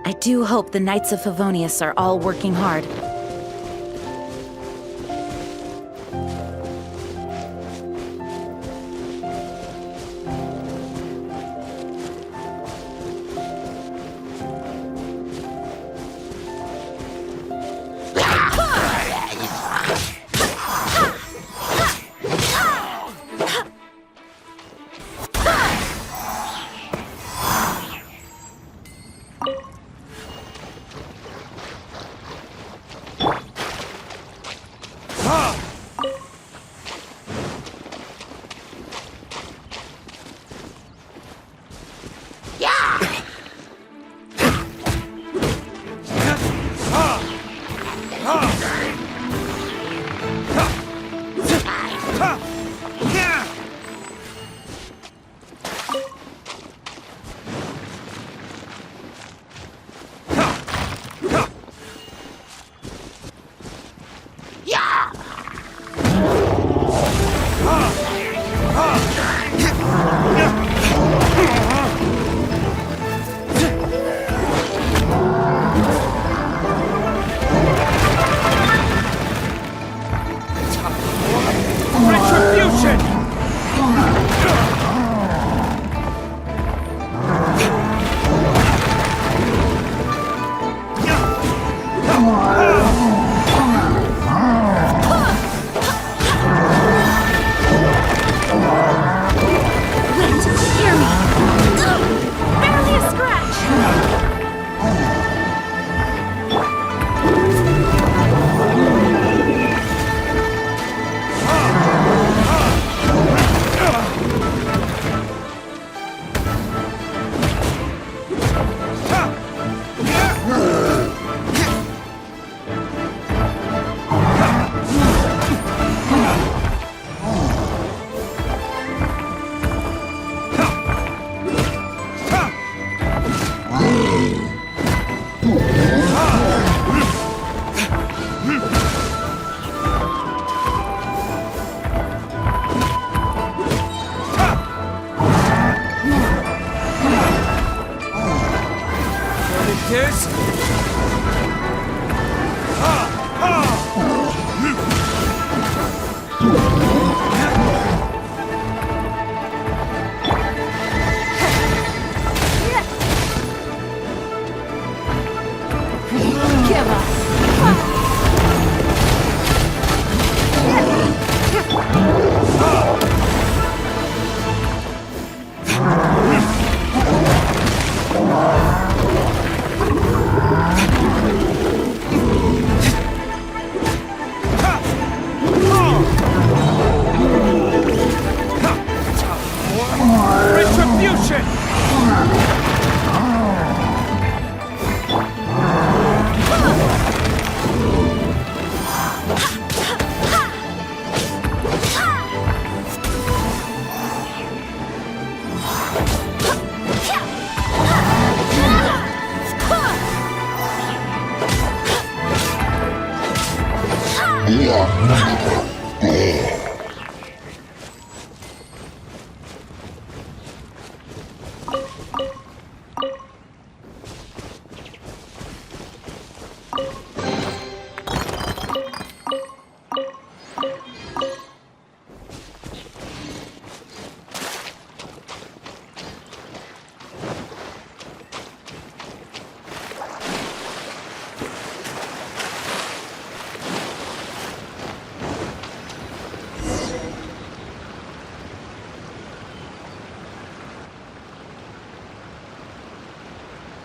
I do hope the Knights of Favonius are all working hard.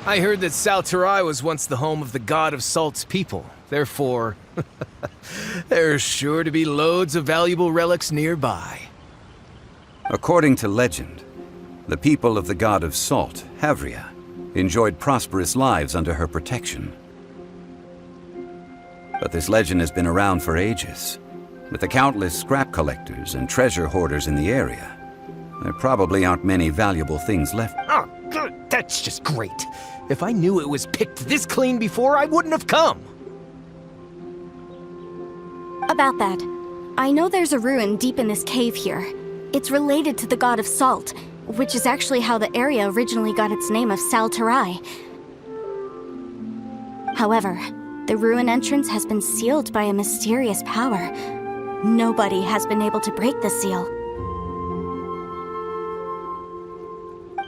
I heard that Salterai was once the home of the god of Salt's people. Therefore, there's sure to be loads of valuable relics nearby. According to legend, the people of the god of Salt, Havria, enjoyed prosperous lives under her protection. But this legend has been around for ages. With the countless scrap collectors and treasure hoarders in the area, there probably aren't many valuable things left. Oh, good. That's just great. If I knew it was picked this clean before, I wouldn't have come. About that, I know there's a ruin deep in this cave here. It's related to the god of Salt, which is actually how the area originally got its name of Salterai. However, the ruin entrance has been sealed by a mysterious power. Nobody has been able to break the seal.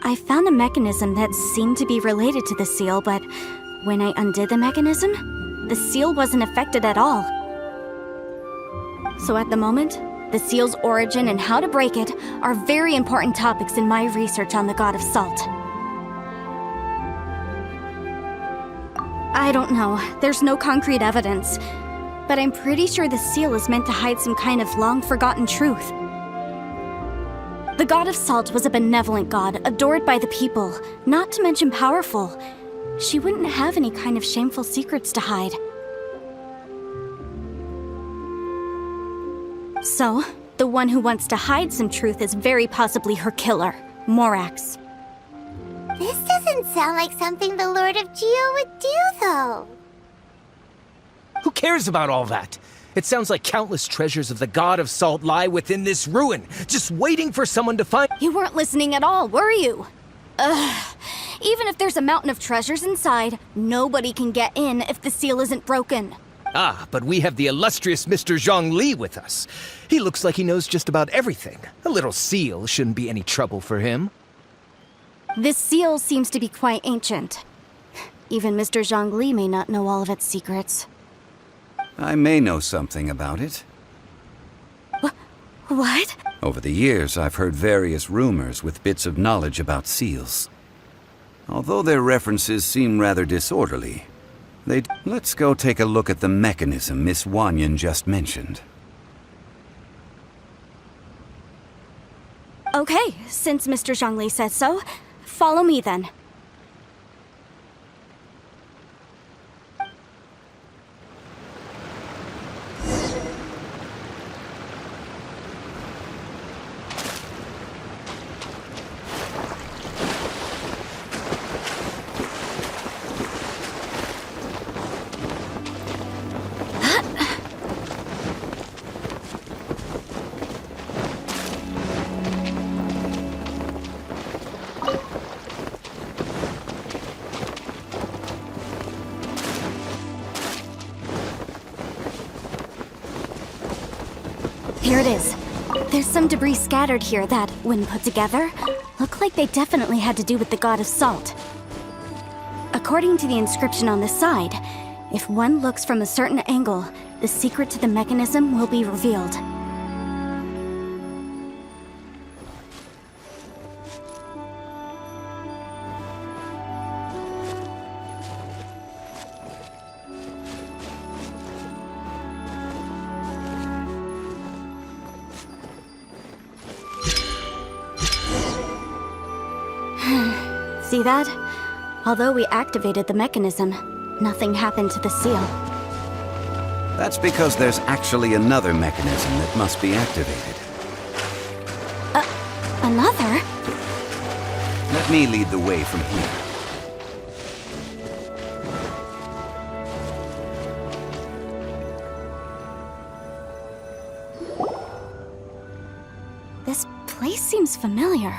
I found a mechanism that seemed to be related to the seal, but when I undid the mechanism, the seal wasn't affected at all. So at the moment, the seal's origin and how to break it are very important topics in my research on the God of Salt. I don't know, there's no concrete evidence, but I'm pretty sure the seal is meant to hide some kind of long-forgotten truth. The God of Salt was a benevolent god, adored by the people, not to mention powerful. She wouldn't have any kind of shameful secrets to hide. So, the one who wants to hide some truth is very possibly her killer, Morax. This doesn't sound like something the Lord of Geo would do, though. Who cares about all that? It sounds like countless treasures of the God of Salt lie within this ruin, just waiting for someone to find— You weren't listening at all, were you? Ugh. Even if there's a mountain of treasures inside, nobody can get in if the seal isn't broken. Ah, but we have the illustrious Mr. Zhongli with us. He looks like he knows just about everything. A little seal shouldn't be any trouble for him. This seal seems to be quite ancient. Even Mr. Zhongli may not know all of its secrets. I may know something about it. What? Over the years, I've heard various rumors with bits of knowledge about seals. Although their references seem rather disorderly, Let's go take a look at the mechanism Miss Wanyan just mentioned. Okay, since Mr. Zhongli says so, follow me then. Here it is. There's some debris scattered here that, when put together, look like they definitely had to do with the God of Salt. According to the inscription on the side, if one looks from a certain angle, the secret to the mechanism will be revealed. See that? Although we activated the mechanism, nothing happened to the seal. That's because there's actually another mechanism that must be activated. Another? Let me lead the way from here. This place seems familiar.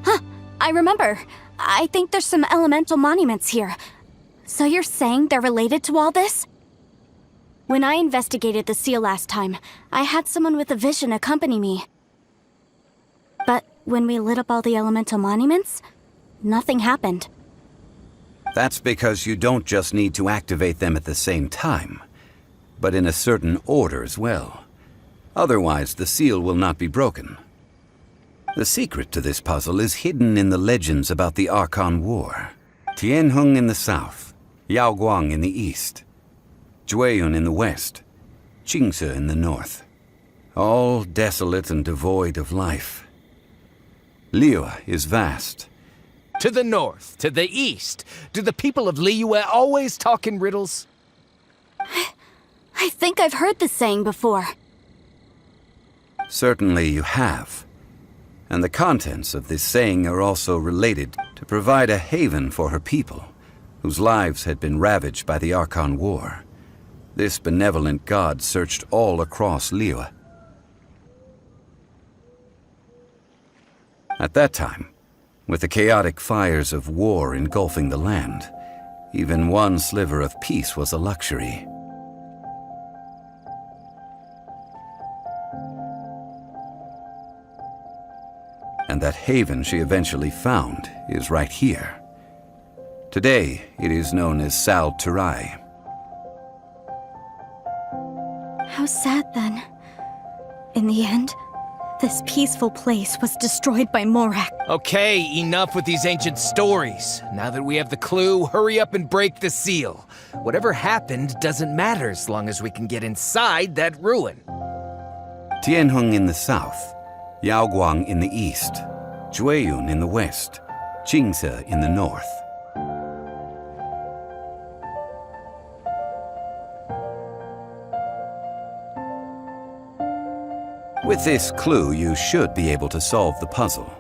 Huh, I remember. I think there's some elemental monuments here. So you're saying they're related to all this? When I investigated the seal last time, I had someone with a vision accompany me. But when we lit up all the elemental monuments, nothing happened. That's because you don't just need to activate them at the same time, but in a certain order as well. Otherwise, the seal will not be broken. The secret to this puzzle is hidden in the legends about the Archon War. Tianheng in the south, Yaoguang in the east, Jueyun in the west, Qingce in the north. All desolate and devoid of life. Liyue is vast. To the north, to the east. Do the people of Liyue always talk in riddles? I think I've heard this saying before. Certainly you have. And the contents of this saying are also related to provide a haven for her people, whose lives had been ravaged by the Archon War. This benevolent god searched all across Liyue. At that time, with the chaotic fires of war engulfing the land, even one sliver of peace was a luxury. And that haven she eventually found is right here. Today, it is known as Sal Turai. How sad then. In the end, this peaceful place was destroyed by Morak. Okay, enough with these ancient stories. Now that we have the clue, hurry up and break the seal. Whatever happened doesn't matter as long as we can get inside that ruin. Tianheng in the south, Yaoguang in the east, Jueyun in the west, Jingze in the north. With this clue, you should be able to solve the puzzle.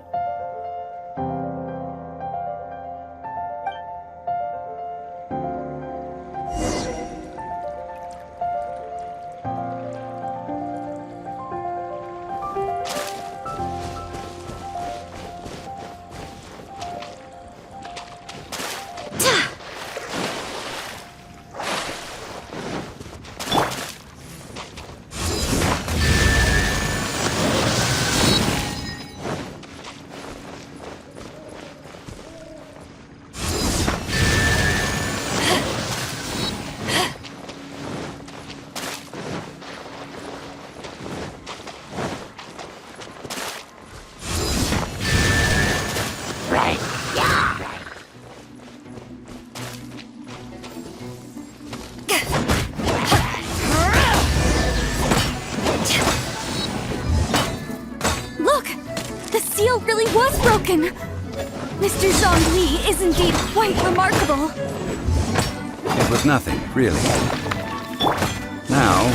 Look! The seal really was broken! Mr. Zhongli is indeed quite remarkable. It was nothing, really. Now,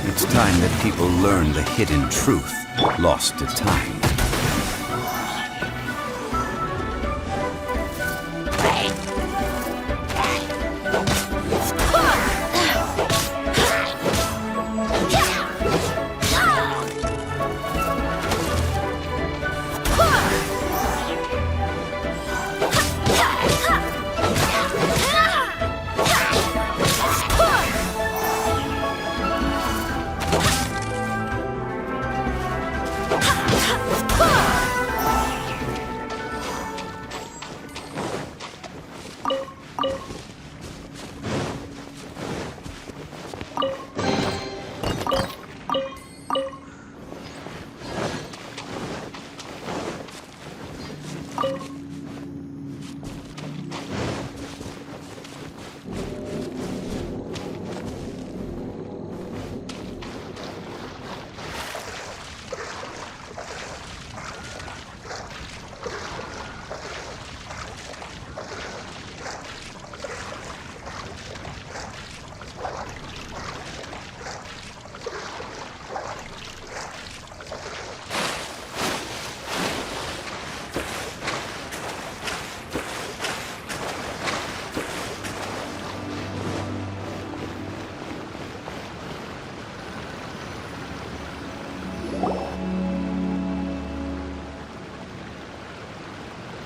it's time that people learn the hidden truth lost to time.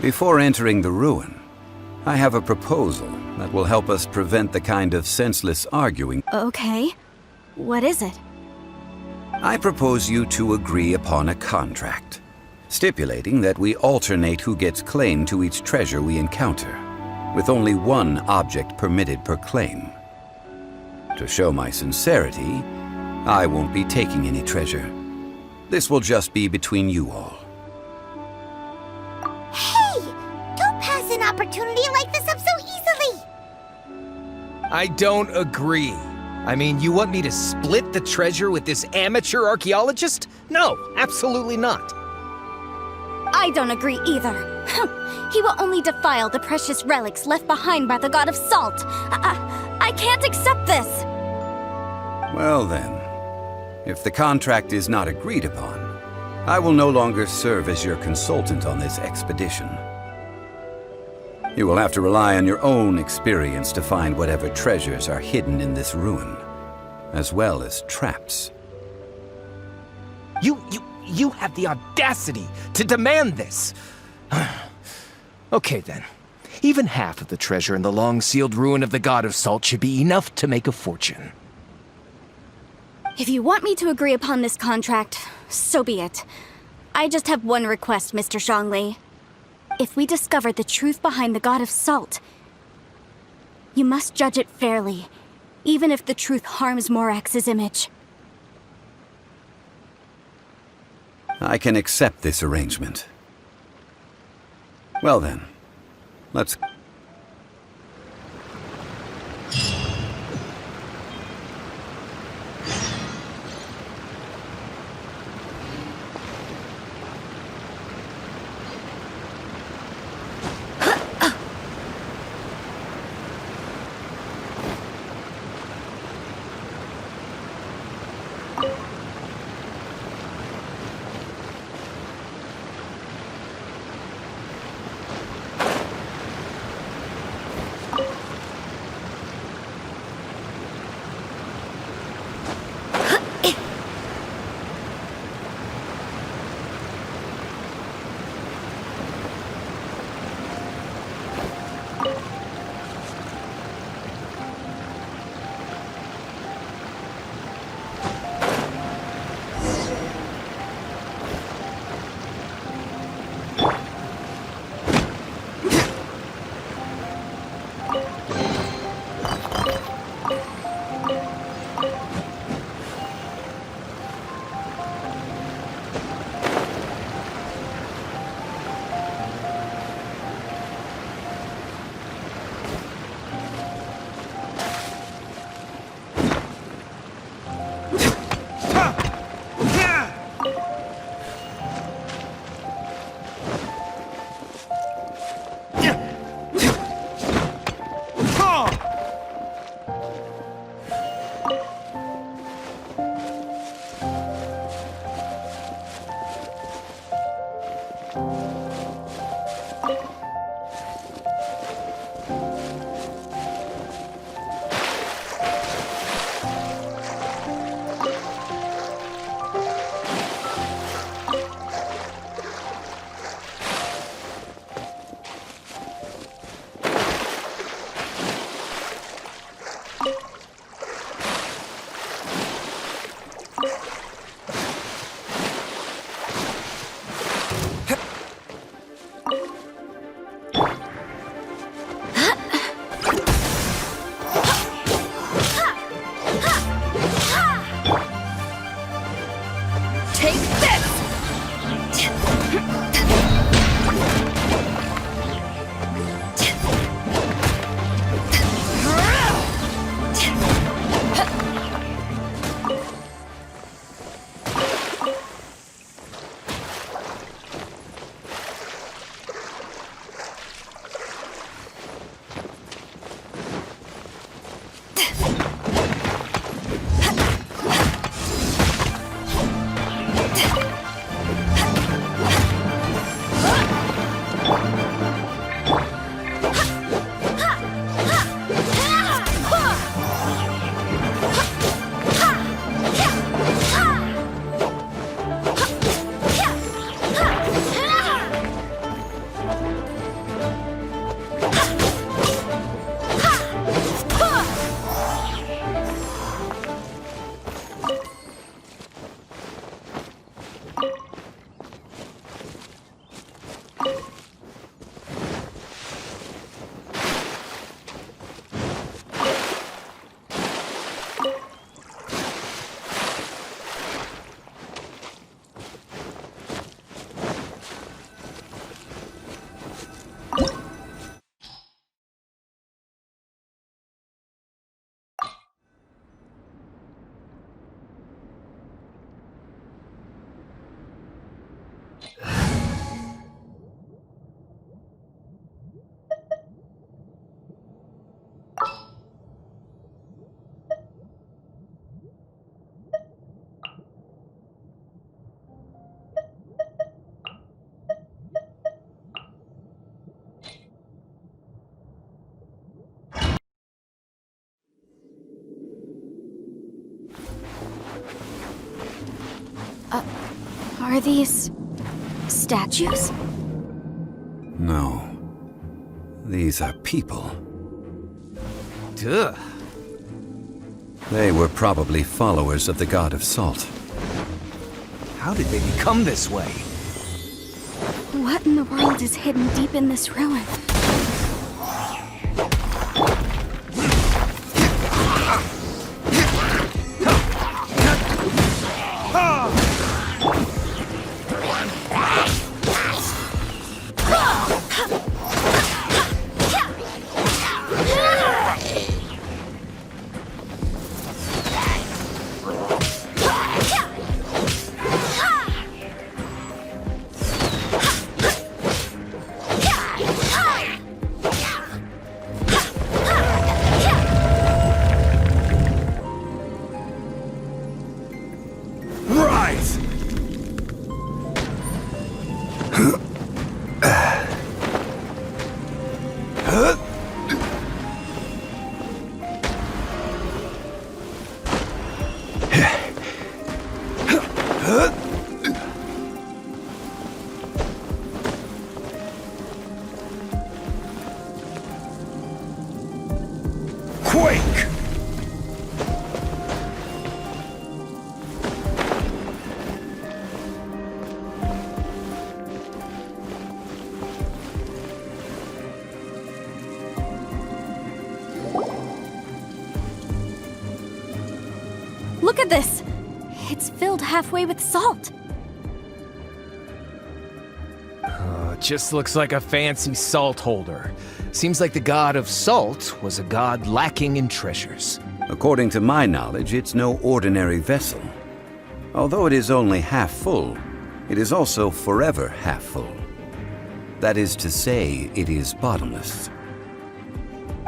Before entering the ruin, I have a proposal that will help us prevent the kind of senseless arguing. Okay. What is it? I propose you to agree upon a contract, stipulating that we alternate who gets claim to each treasure we encounter, with only one object permitted per claim. To show my sincerity, I won't be taking any treasure. This will just be between you all. Hey! Don't pass an opportunity like this up so easily! I don't agree. I mean, you want me to split the treasure with this amateur archaeologist? No, absolutely not. I don't agree either. He will only defile the precious relics left behind by the god of salt. I can't accept this! Well then, if the contract is not agreed upon, I will no longer serve as your consultant on this expedition. You will have to rely on your own experience to find whatever treasures are hidden in this ruin, as well as traps. You have the audacity to demand this. Okay then. Even half of the treasure in the long-sealed ruin of the God of Salt should be enough to make a fortune. If you want me to agree upon this contract, so be it. I just have one request, Mr. Zhongli. If we discover the truth behind the God of Salt, you must judge it fairly, even if the truth harms Morax's image. I can accept this arrangement. Well then, let's... Are these statues? No. These are people. Duh. They were probably followers of the god of salt. How did they become this way? What in the world is hidden deep in this ruin? Quake! Look at this! It's filled halfway with salt. Just looks like a fancy salt holder. Seems like the god of salt was a god lacking in treasures. According to my knowledge, it's no ordinary vessel. Although it is only half full, it is also forever half full. That is to say, it is bottomless.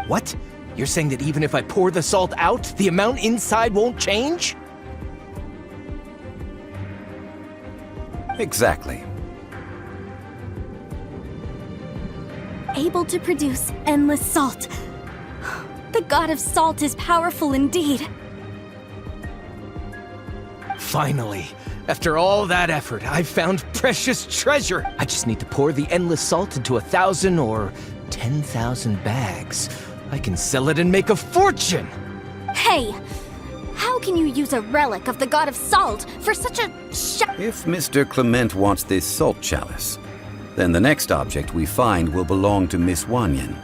What? You're saying that even if I pour the salt out, the amount inside won't change? Exactly. Able to produce endless salt. The god of salt is powerful indeed. Finally, after all that effort, I've found precious treasure. I just need to pour the endless salt into 1,000 or 10,000 bags. I can sell it and make a fortune! Hey! How can you use a relic of the god of salt for such a If Mr. Clement wants this salt chalice, then the next object we find will belong to Miss Wanyan,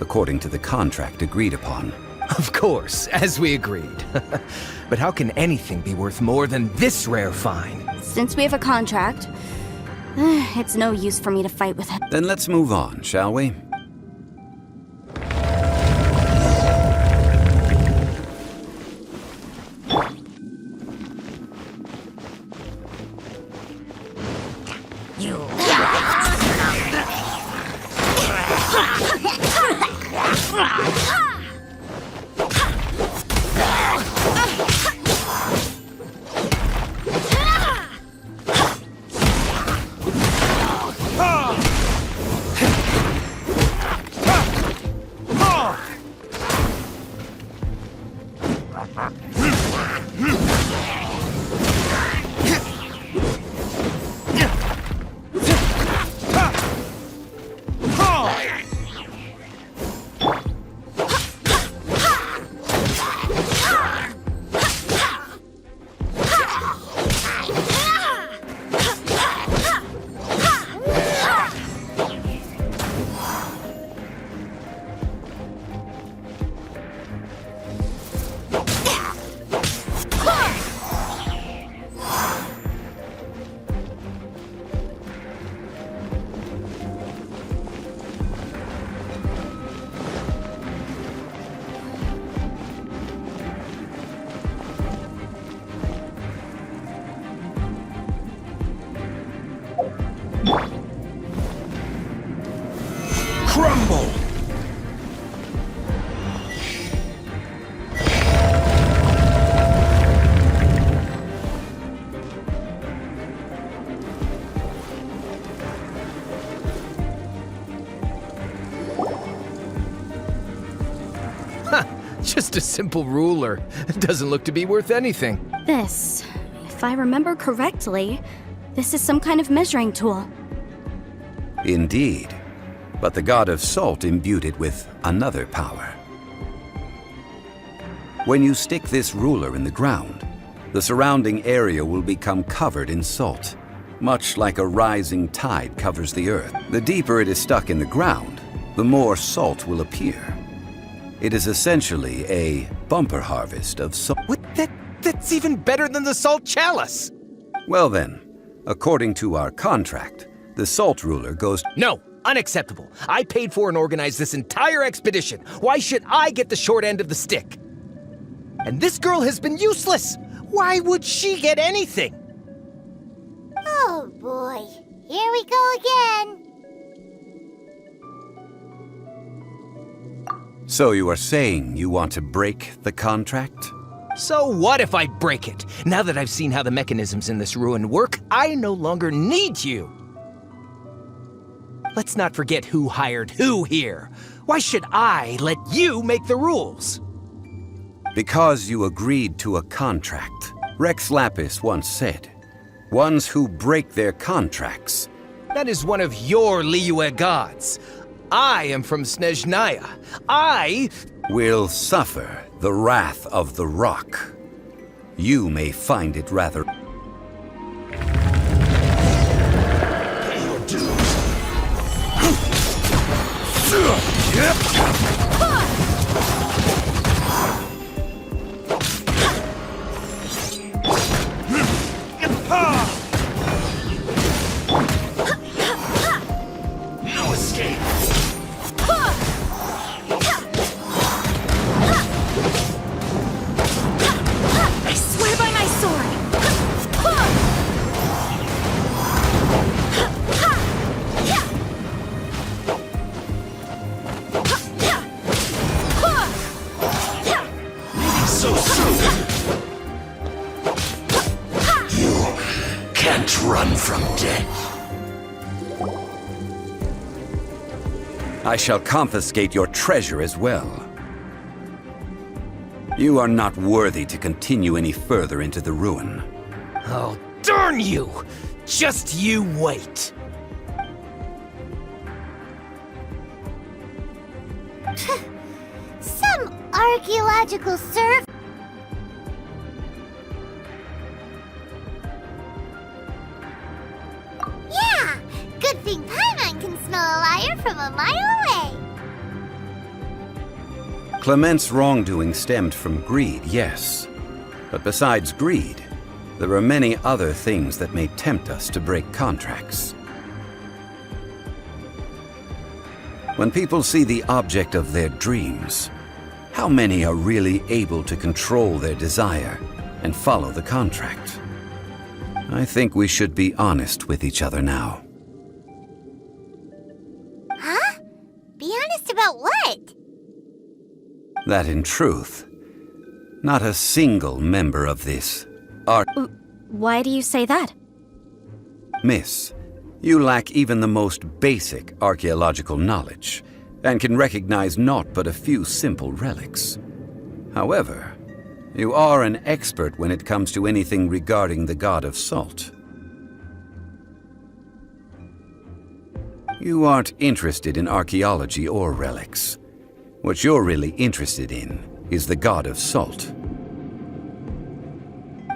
according to the contract agreed upon. Of course, as we agreed. But how can anything be worth more than this rare find? Since we have a contract, it's no use for me to fight with it. Then let's move on, shall we? Crumble! Just a simple ruler. It doesn't look to be worth anything. This, if I remember correctly, this is some kind of measuring tool. Indeed. But the god of salt imbued it with another power. When you stick this ruler in the ground, the surrounding area will become covered in salt, much like a rising tide covers the earth. The deeper it is stuck in the ground, the more salt will appear. It is essentially a bumper harvest of salt. What? That's even better than the salt chalice! Well then, according to our contract, the salt ruler goes... No! Unacceptable! I paid for and organized this entire expedition! Why should I get the short end of the stick? And this girl has been useless! Why would she get anything? Oh boy, here we go again. So you are saying you want to break the contract? So what if I break it? Now that I've seen how the mechanisms in this ruin work, I no longer need you! Let's not forget who hired who here. Why should I let you make the rules? Because you agreed to a contract. Rex Lapis once said, ones who break their contracts. That is one of your Liyue gods. I am from Snezhnaya. I will suffer the wrath of the rock. You may find it rather... No escape. I swear by my sword! So soon. You can't run from death. I shall confiscate your treasure as well. You are not worthy to continue any further into the ruin. Oh, darn you! Just you wait. Some archaeological surf. Yeah, good thing Paimon can smell a liar from a mile away. Clement's wrongdoing stemmed from greed, yes. But besides greed, there are many other things that may tempt us to break contracts. When people see the object of their dreams, how many are really able to control their desire and follow the contract? I think we should be honest with each other now. Huh? Be honest about what? That in truth, not a single member of this art... Why do you say that? Miss, you lack even the most basic archaeological knowledge, and can recognize naught but a few simple relics. However, you are an expert when it comes to anything regarding the god of salt. You aren't interested in archaeology or relics. What you're really interested in is the god of salt.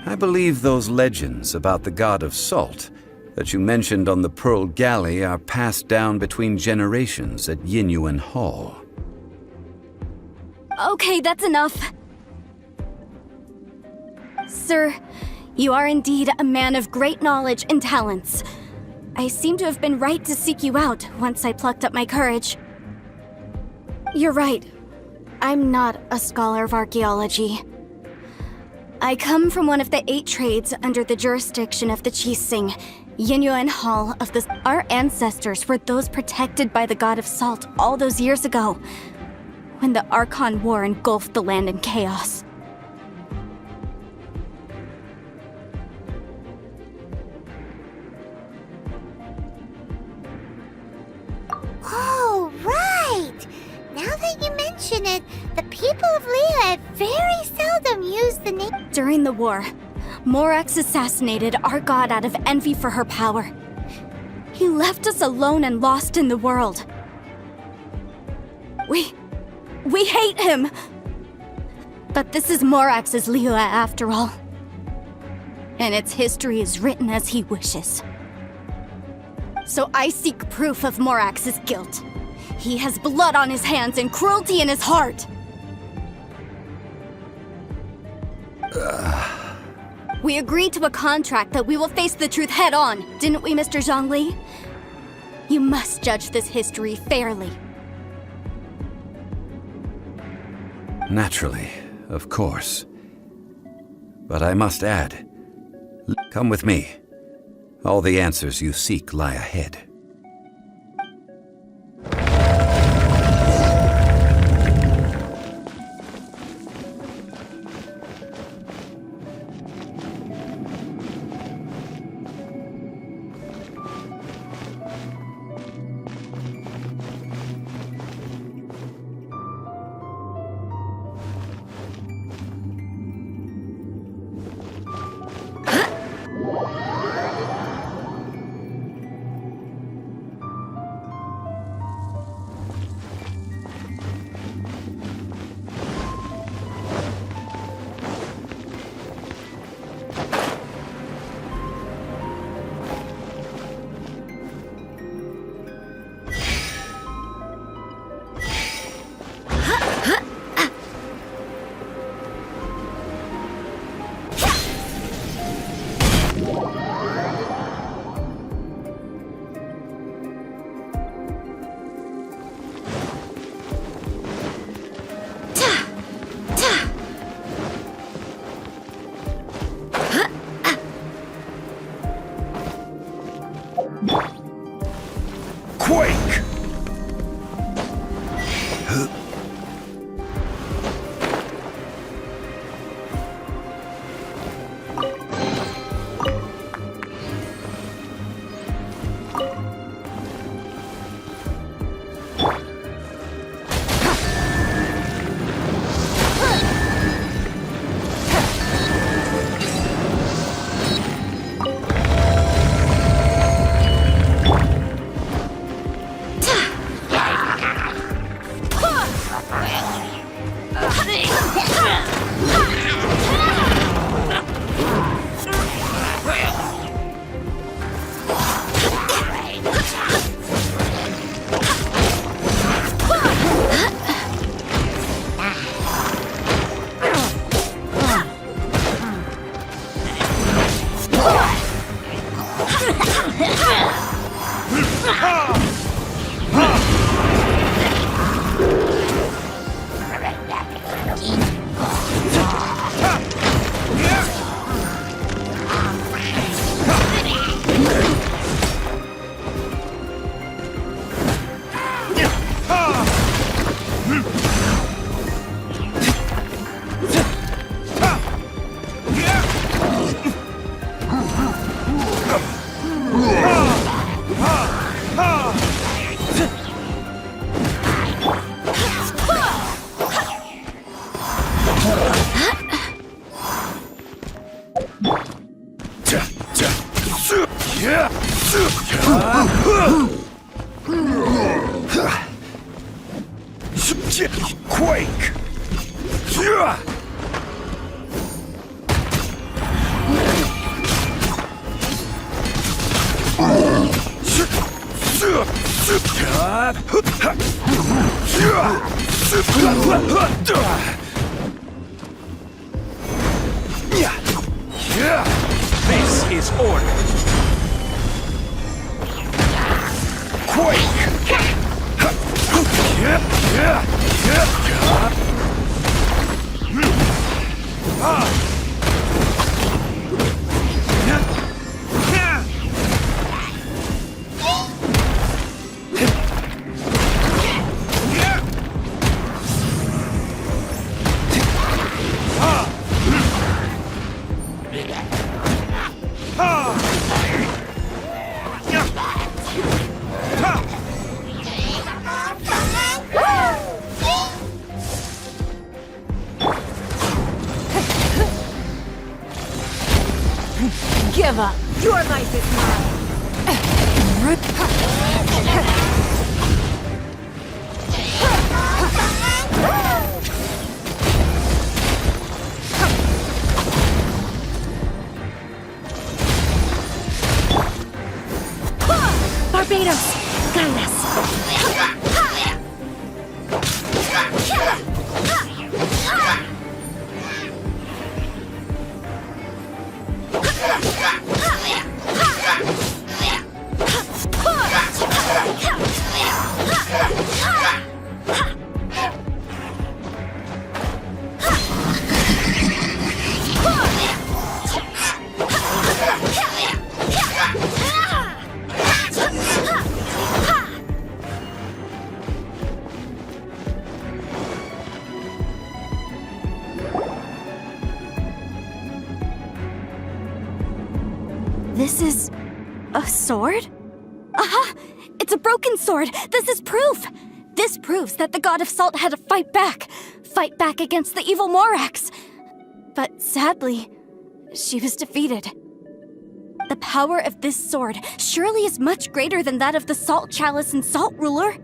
I believe those legends about the god of salt that you mentioned on the Pearl Galley are passed down between generations at Yinyuan Hall. Okay, that's enough. Sir, you are indeed a man of great knowledge and talents. I seem to have been right to seek you out once I plucked up my courage. You're right. I'm not a scholar of archaeology. I come from one of the 8 trades under the jurisdiction of the Chising, Yinyuan Hall of the... Our ancestors were those protected by the god of salt all those years ago, when the Archon War engulfed the land in chaos. Oh, right! Now that you mention it, the people of Leah very seldom use the name. During the war, Morax assassinated our god out of envy for her power. He left us alone and lost in the world. We hate him! But this is Morax's Liyue after all. And its history is written as he wishes. So I seek proof of Morax's guilt. He has blood on his hands and cruelty in his heart. We agreed to a contract that we will face the truth head on, didn't we, Mr. Zhongli? You must judge this history fairly. Naturally, of course. But I must add, come with me. All the answers you seek lie ahead. Quake! Quake! This is order. Quake! Give up. Your life is mine. A sword? Aha! It's a broken sword! This is proof! This proves that the god of salt had to fight back against the evil Morax. But sadly, she was defeated. The power of this sword surely is much greater than that of the Salt Chalice and Salt Ruler.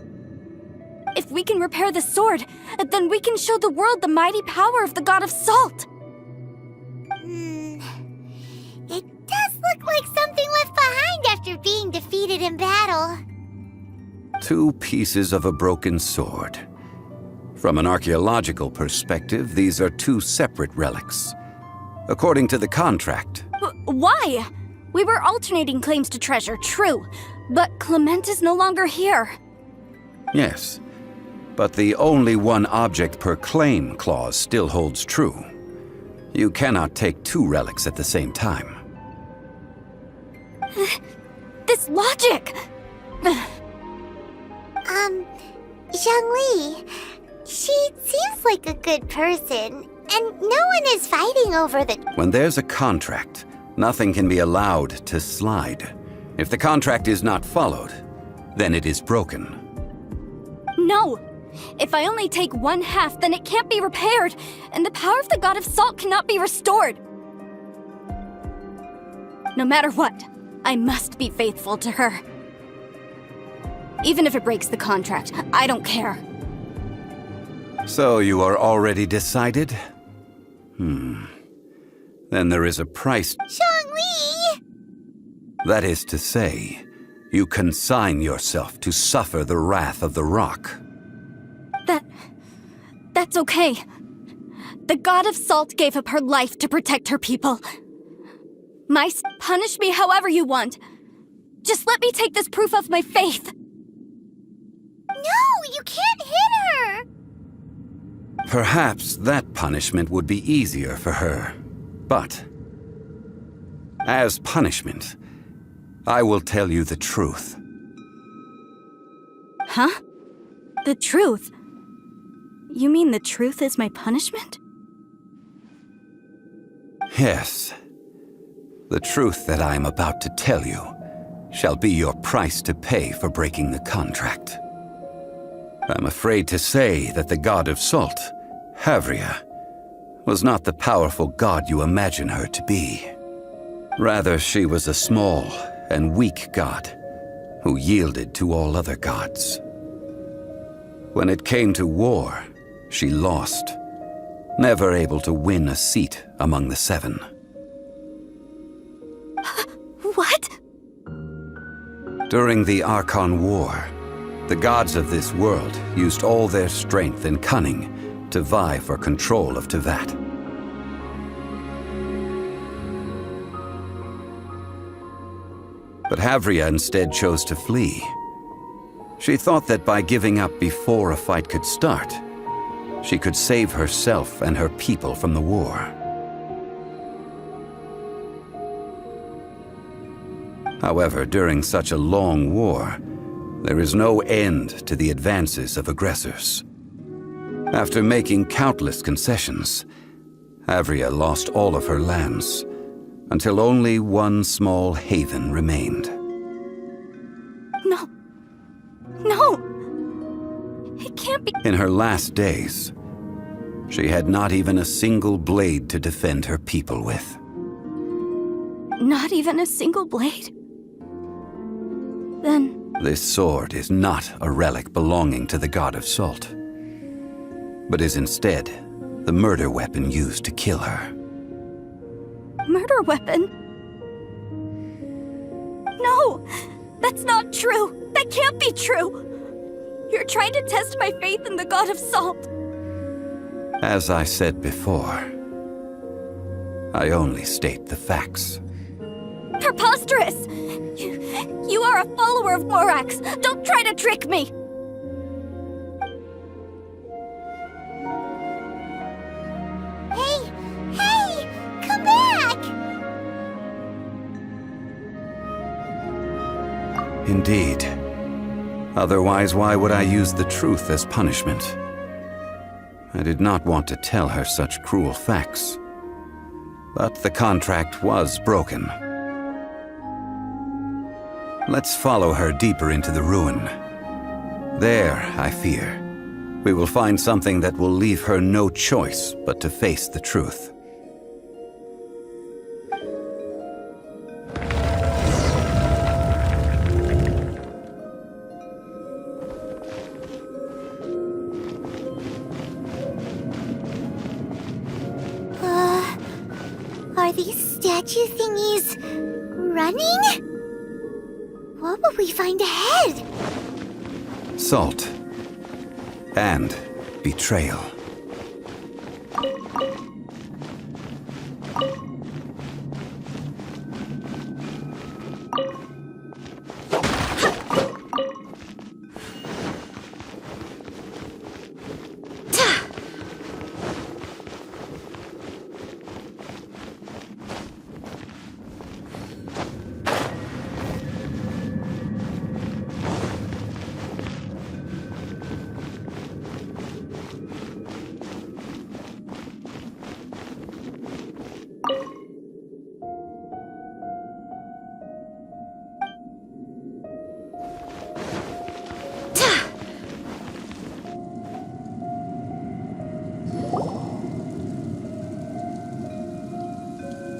If we can repair the sword, then we can show the world the mighty power of the god of salt. It does look like something left behind after being defeated in battle. 2 pieces of a broken sword. From an archaeological perspective, these are 2 separate relics. According to the contract. Why? We were alternating claims to treasure, true. But Clement is no longer here. Yes, but the only 1 object per claim clause still holds true. You cannot take 2 relics at the same time. This logic! Zhongli, she seems like a good person, and no one is fighting over the... When there's a contract, nothing can be allowed to slide. If the contract is not followed, then it is broken. No! If I only take 1/2, then it can't be repaired, and the power of the god of salt cannot be restored. No matter what, I must be faithful to her. Even if it breaks the contract, I don't care. So you are already decided? Then there is a price. Zhongli! That is to say, you consign yourself to suffer the wrath of the rock. That's okay. The god of salt gave up her life to protect her people. Punish me however you want. Just let me take this proof of my faith. No, you can't hit her! Perhaps that punishment would be easier for her. But, as punishment, I will tell you the truth. Huh? The truth? You mean the truth is my punishment? Yes. The truth that I am about to tell you shall be your price to pay for breaking the contract. I'm afraid to say that the god of salt, Havria, was not the powerful god you imagine her to be. Rather, she was a small and weak god who yielded to all other gods. When it came to war, she lost, never able to win a seat among the 7. What? During the Archon War, the gods of this world used all their strength and cunning to vie for control of Tevat. But Havria instead chose to flee. She thought that by giving up before a fight could start, she could save herself and her people from the war. However, during such a long war, there is no end to the advances of aggressors. After making countless concessions, Havria lost all of her lands, until only one small haven remained. No. No! It can't be. In her last days, she had not even a single blade to defend her people with. Not even a single blade? Then... This sword is not a relic belonging to the god of salt, but is instead the murder weapon used to kill her. Murder weapon? No! That's not true! That can't be true! You're trying to test my faith in the god of salt! As I said before, I only state the facts. Preposterous! You are a follower of Morax! Don't try to trick me! Hey! Come back! Indeed. Otherwise, why would I use the truth as punishment? I did not want to tell her such cruel facts. But the contract was broken. Let's follow her deeper into the ruin. There, I fear, we will find something that will leave her no choice but to face the truth. Are these statue thingies running? What will we find ahead? Salt. And betrayal.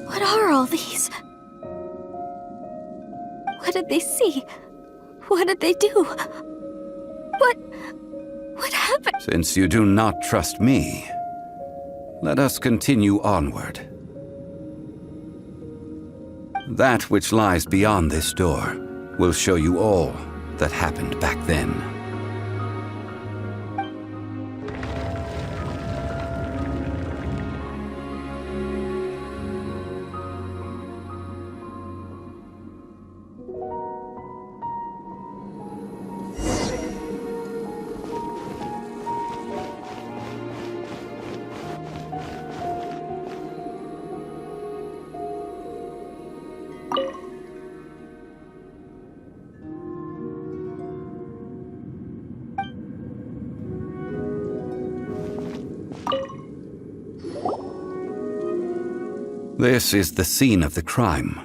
What are all these? What did they see? What did they do? What happened? Since you do not trust me, let us continue onward. That which lies beyond this door will show you all that happened back then. This is the scene of the crime.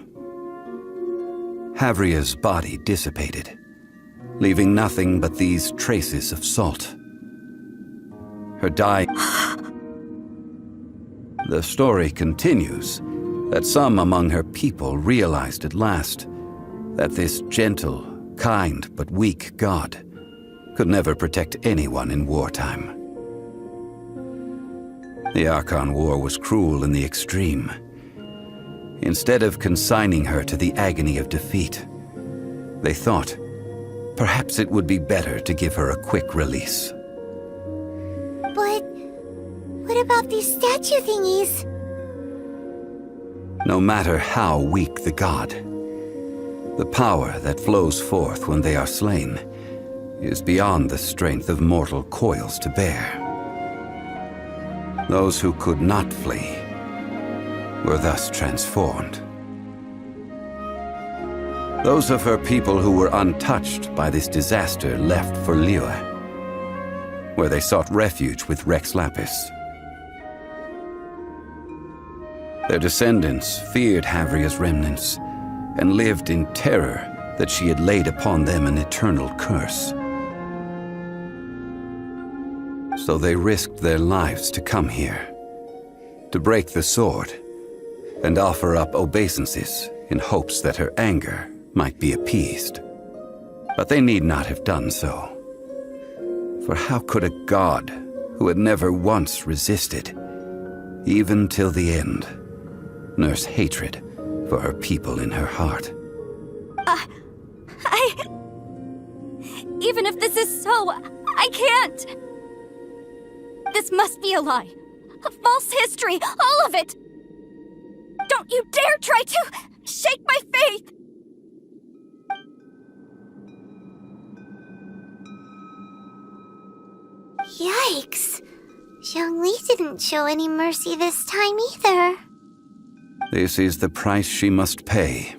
Havria's body dissipated, leaving nothing but these traces of salt. Her dying... The story continues that some among her people realized at last that this gentle, kind, but weak god could never protect anyone in wartime. The Archon War was cruel in the extreme. Instead of consigning her to the agony of defeat, they thought perhaps it would be better to give her a quick release. But what about these statue thingies? No matter how weak the god, the power that flows forth when they are slain is beyond the strength of mortal coils to bear. Those who could not flee were thus transformed. Those of her people who were untouched by this disaster left for Liyue, where they sought refuge with Rex Lapis. Their descendants feared Havria's remnants and lived in terror that she had laid upon them an eternal curse. So they risked their lives to come here, to break the sword, and offer up obeisances in hopes that her anger might be appeased. But they need not have done so. For how could a god who had never once resisted, even till the end, nurse hatred for her people in her heart? Even if this is so, I can't! This must be a lie. A false history, all of it! Don't you dare try to shake my faith! Yikes. Zhongli didn't show any mercy this time either. This is the price she must pay.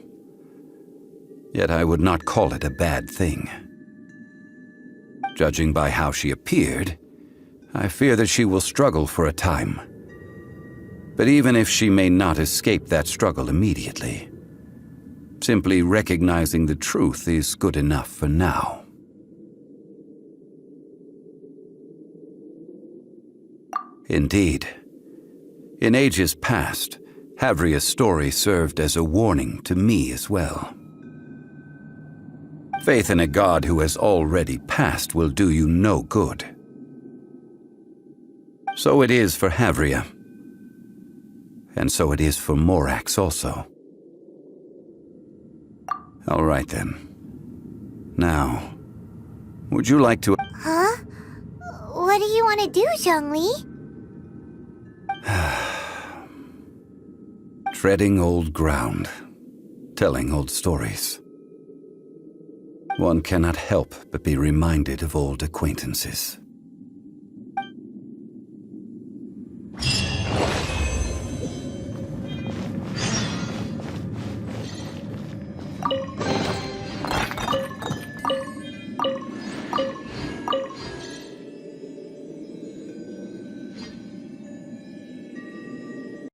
Yet I would not call it a bad thing. Judging by how she appeared, I fear that she will struggle for a time. But even if she may not escape that struggle immediately, Simply recognizing the truth is good enough for now. Indeed. In ages past, Havria's story served as a warning to me as well. Faith in a god who has already passed will do you no good. So it is for Havria. And so it is for Morax also. All right then. Now, would you like to... Huh? What do you want to do, Zhongli? Treading old ground, telling old stories. One cannot help but be reminded of old acquaintances.